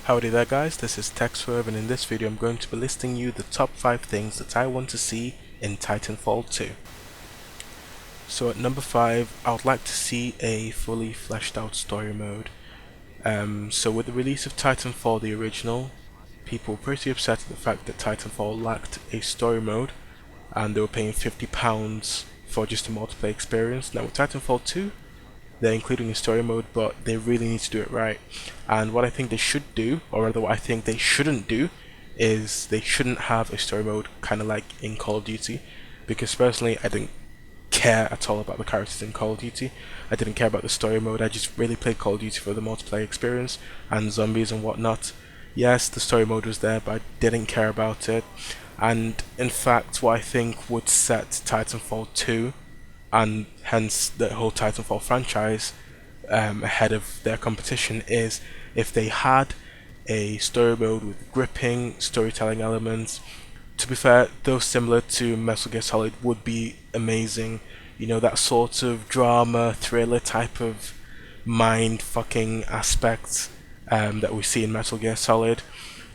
Howdy there guys, this is TechSwerve, and in this video I'm going to be listing you the top 5 things that I want to see in Titanfall 2. So at number 5, I would like to see a fully fleshed out story mode. So with the release of Titanfall the original, people were pretty upset at the fact that Titanfall lacked a story mode and they were paying £50 for just a multiplayer experience. Now with Titanfall 2, they're including a story mode, but they really need to do it right. And what I think they should do, or rather what I think they shouldn't do, is they shouldn't have a story mode kind of like in Call of Duty, because personally I didn't care at all about the characters in Call of Duty. I didn't care about the story mode. I just really played Call of Duty for the multiplayer experience and zombies and whatnot. Yes, the story mode was there, but I didn't care about it. And in fact, what I think would set Titanfall 2 and hence the whole Titanfall franchise ahead of their competition is if they had a story mode with gripping storytelling elements. To be fair, though similar to Metal Gear Solid, would be amazing. You know, that sort of drama, thriller type of mind-fucking aspect that we see in Metal Gear Solid.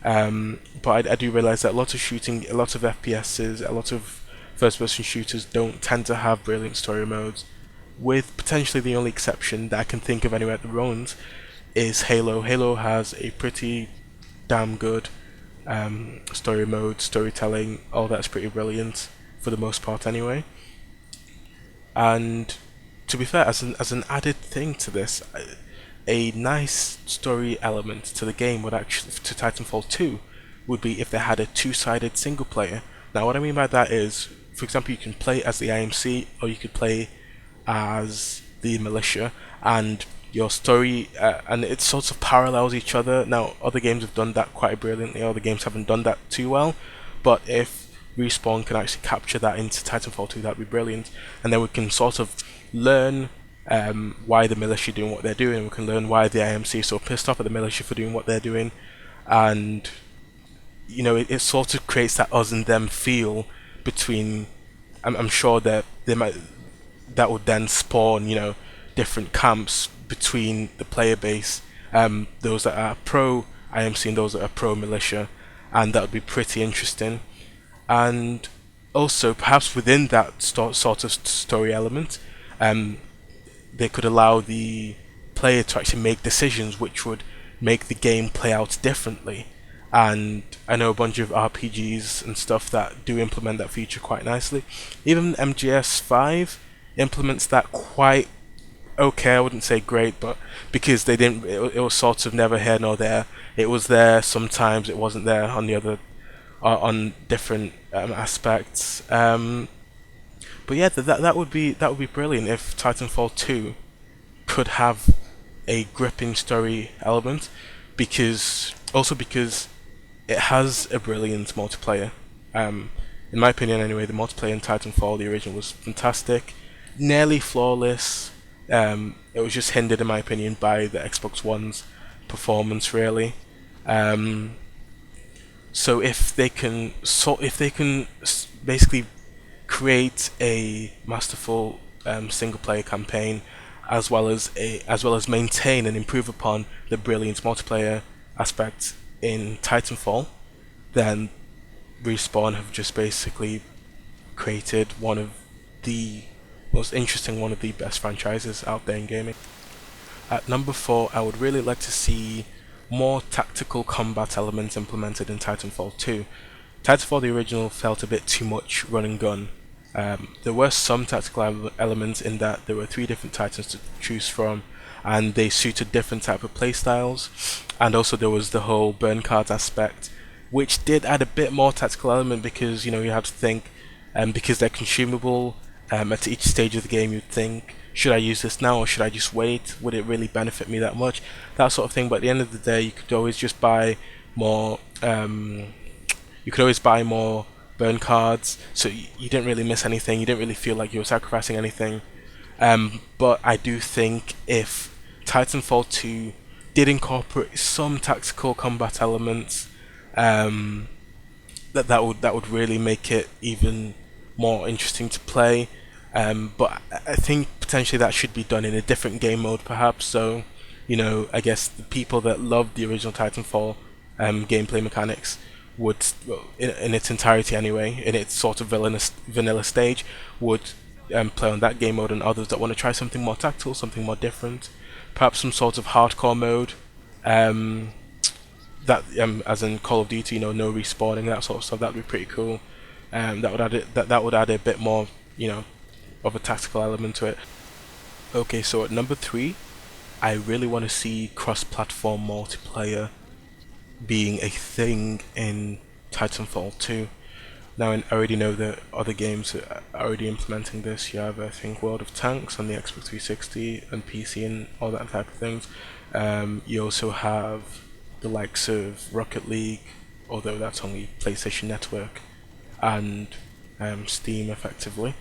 But I do realize that a lot of shooting, a lot of FPSs, a lot of first-person shooters don't tend to have brilliant story modes, with potentially the only exception that I can think of anywhere at the moment is Halo. Halo has a pretty damn good story mode, storytelling, all that's pretty brilliant for the most part anyway. And to be fair, as an added thing to this, a nice story element to the game would actually, to Titanfall 2, would be if they had a two-sided single player. Now what I mean by that is, for example, you can play as the IMC or you could play as the militia, and your story and it sort of parallels each other. Now other games have done that quite brilliantly, other games haven't done that too well, but if Respawn can actually capture that into Titanfall 2, that'd be brilliant. And then we can sort of learn why the militia are doing what they're doing. We can learn why the IMC is so pissed off at the militia for doing what they're doing, and you know, it sort of creates that us and them feel between. I'm sure that that would then spawn, you know, different camps between the player base, those that are pro IMC and those that are pro militia, and that would be pretty interesting. And also, perhaps within that sort of story element, they could allow the player to actually make decisions which would make the game play out differently. And I know a bunch of RPGs and stuff that do implement that feature quite nicely. Even MGS5 implements that quite okay. I wouldn't say great, but because they didn't, it was sort of never here nor there. It was there sometimes, it wasn't there on the other, on different aspects. But yeah, that would be brilliant if Titanfall 2 could have a gripping story element, because it has a brilliant multiplayer. In my opinion anyway, the multiplayer in Titanfall, the original, was fantastic, nearly flawless. It was just hindered, in my opinion, by the Xbox One's performance, really. So if they can basically create a masterful single-player campaign, as well as maintain and improve upon the brilliant multiplayer aspect in Titanfall, then Respawn have just basically created one of the most interesting, one of the best franchises out there in gaming. At number 4, I would really like to see more tactical combat elements implemented in Titanfall 2. Titanfall the original felt a bit too much run and gun. There were some tactical elements in that there were 3 different Titans to choose from, and they suited different type of playstyles. And also there was the whole burn cards aspect, which did add a bit more tactical element, because you know, you have to think, because they're consumable at each stage of the game. You'd think, should I use this now or should I just wait? Would it really benefit me that much? That sort of thing. But at the end of the day, you could always just buy more. You could always buy more burn cards, so you didn't really miss anything. You didn't really feel like you were sacrificing anything. But I do think if Titanfall 2 did incorporate some tactical combat elements, that would really make it even more interesting to play. But I think potentially that should be done in a different game mode, perhaps. So you know, I guess the people that loved the original Titanfall gameplay mechanics would, well, in its entirety anyway, in its sort of vanilla stage, would play on that game mode, and others that want to try something more tactical, something more different, perhaps some sort of hardcore mode, um, that as in Call of Duty, you know, no respawning, that sort of stuff. That would be pretty cool. That would add that would add a bit more, you know, of a tactical element to it. Okay, so at number 3, I really want to see cross-platform multiplayer being a thing in Titanfall 2. Now, I already know that other games are already implementing this. You have, I think, World of Tanks on the Xbox 360 and PC and all that type of things. You also have the likes of Rocket League, although that's only PlayStation Network, and Steam effectively.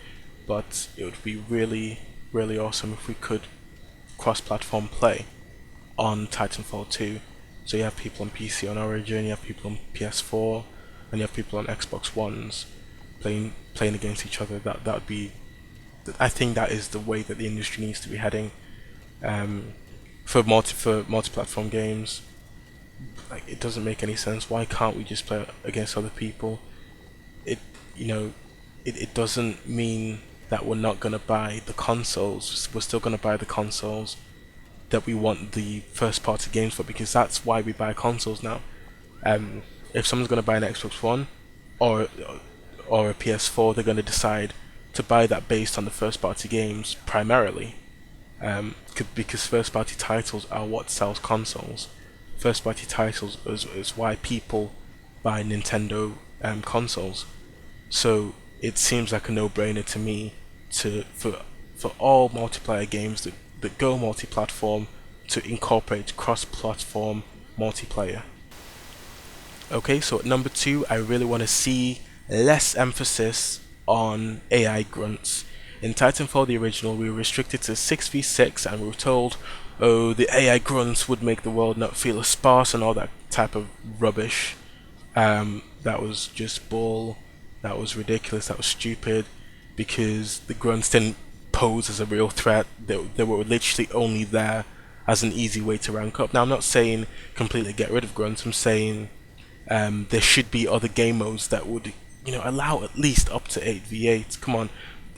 But it would be really, really awesome if we could cross-platform play on Titanfall 2. So you have people on PC on Origin, you have people on PS4, and you have people on Xbox Ones playing against each other. That would be, I think that is the way that the industry needs to be heading, for multi-platform games. Like, it doesn't make any sense. Why can't we just play against other people? It you know, it doesn't mean that we're not gonna buy the consoles. We're still gonna buy the consoles that we want the first party games for, because that's why we buy consoles now. If someone's going to buy an Xbox One or a PS4, they're going to decide to buy that based on the first party games primarily, because first party titles are what sells consoles. First party titles is why people buy Nintendo consoles. So it seems like a no-brainer to me for all multiplayer games that go multi-platform to incorporate cross-platform multiplayer. Okay, so at number 2, I really want to see less emphasis on AI grunts. In Titanfall the original, we were restricted to 6v6, and we were told, oh, the AI grunts would make the world not feel as sparse and all that type of rubbish. That was just bull, that was ridiculous, that was stupid, because the grunts didn't pose as a real threat. They were literally only there as an easy way to rank up. Now, I'm not saying completely get rid of grunts. I'm saying there should be other game modes that would, you know, allow at least up to 8v8. Come on,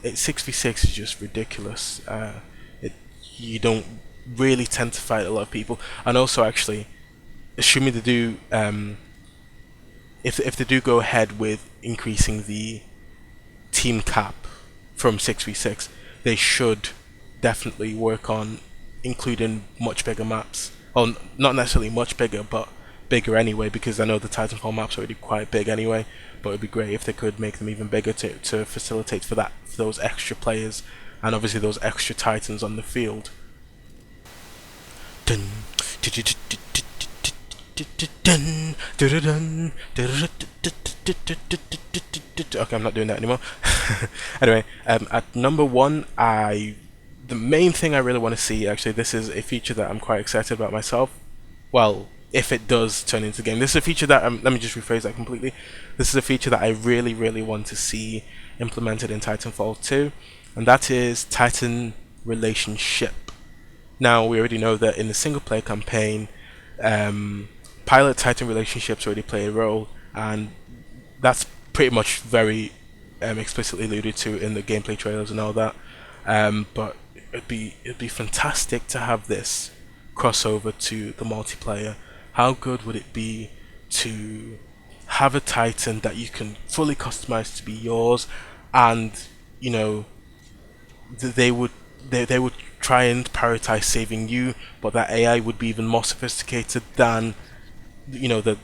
6v6 is just ridiculous. You don't really tend to fight a lot of people. And also, actually, assuming they do, if they do go ahead with increasing the team cap from 6v6, they should definitely work on including much bigger maps. Well, not necessarily much bigger, but bigger anyway, because I know the Titanfall maps are already quite big anyway, but it'd be great if they could make them even bigger to facilitate for those extra players, and obviously those extra Titans on the field. Dun, okay, I'm not doing that anymore. Anyway, at number 1, the main thing I really want to see, actually, this is a feature that I'm quite excited about myself. Well, if it does turn into a game, this is a feature that, let me just rephrase that completely. This is a feature that I really, really want to see implemented in Titanfall 2, and that is Titan relationship. Now, we already know that in the single player campaign, pilot Titan relationships already play a role, and that's pretty much very explicitly alluded to in the gameplay trailers and all that. But it'd be fantastic to have this crossover to the multiplayer. How good would it be to have a Titan that you can fully customize to be yours, and you know, they would try and prioritize saving you, but that AI would be even more sophisticated than, you know, the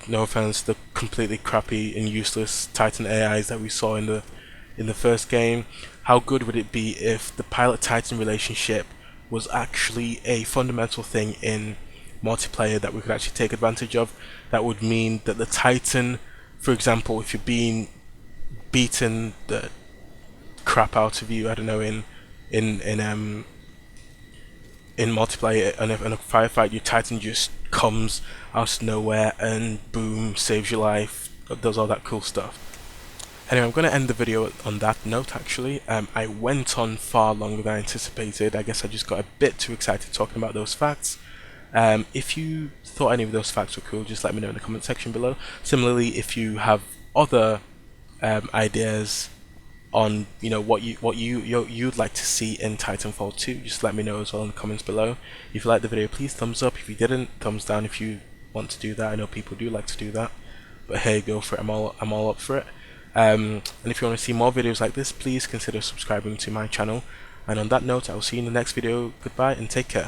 no offense, the completely crappy and useless Titan AIs that we saw in the first game. How good would it be if the pilot Titan relationship was actually a fundamental thing in multiplayer that we could actually take advantage of? That would mean that the Titan, for example, if you're being beaten the crap out of you, I don't know, in multiplayer, in a firefight, your Titan just comes out of nowhere and boom, saves your life, does all that cool stuff. Anyway, I'm going to end the video on that note, actually. I went on far longer than I anticipated. I guess I just got a bit too excited talking about those facts. If you thought any of those facts were cool, just let me know in the comment section below. Similarly, if you have other ideas on you'd like to see in Titanfall 2, just let me know as well in the comments below. If you liked the video, please thumbs up. If you didn't, thumbs down if you want to do that. I know people do like to do that, but hey, go for it. I'm all up for it. And if you want to see more videos like this, please consider subscribing to my channel. And on that note, I will see you in the next video. Goodbye and take care.